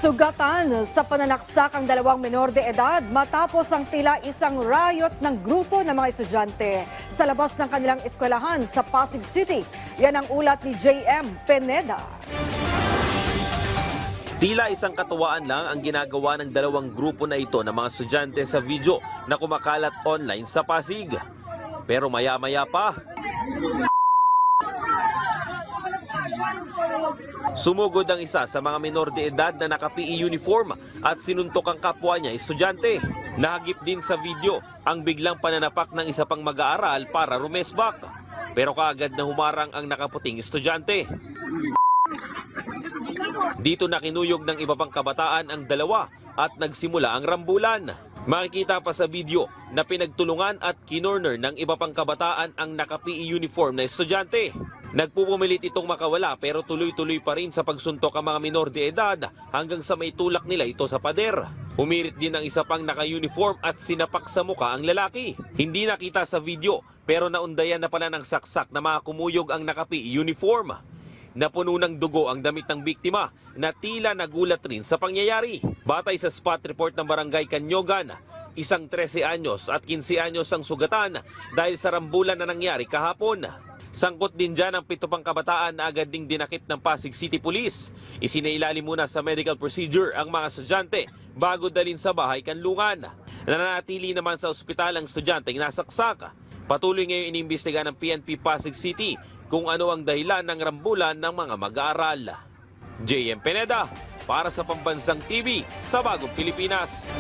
Sugatan sa pananaksak ang dalawang menor de edad matapos ang tila isang riot ng grupo ng mga estudyante sa labas ng kanilang eskwelahan sa Pasig City. Yan ang ulat ni JM Pineda. Tila isang katuwaan lang ang ginagawa ng dalawang grupo na ito ng mga estudyante sa video na kumakalat online sa Pasig. Pero maya-maya pa, sumugod ang isa sa mga menor de edad na naka-PE uniform at sinuntok ang kapwa niya estudyante. Nahagip din sa video ang biglang pananapak ng isa pang mag-aaral para rumesbak. Pero kaagad na humarang ang nakaputing estudyante. Dito nakinuyog ng iba pang kabataan ang dalawa at nagsimula ang rambulan. Makikita pa sa video na pinagtulungan at kinorner ng iba pang kabataan ang naka-PE uniform na estudyante. Nagpupumilit itong makawala pero tuloy-tuloy pa rin sa pagsuntok ang mga minor de edad hanggang sa may tulak nila ito sa pader. Humirit din ang isa pang naka-uniform at sinapak sa muka ang lalaki. Hindi nakita sa video pero naundayan na pala ng saksak na mga kumuyog ang naka-PE uniform. Napuno ng dugo ang damit ng biktima na tila nagulat rin sa pangyayari. Batay sa spot report ng Barangay Kanyogan, isang 13 anyos at 15 anyos ang sugatan dahil sa rambulan na nangyari kahapon. Sangkot din dyan ang 7 pang kabataan na agad ding dinakip ng Pasig City Police. Isinailalim muna sa medical procedure ang mga estudyante bago dalhin sa bahay kanlungan. Nananatili naman sa ospital ang estudyanteng nasaksak. Patuloy ngayon inimbestiga ng PNP Pasig City kung ano ang dahilan ng rambulan ng mga mag-aaral. JM Pineda para sa Pambansang TV sa Bagong Pilipinas.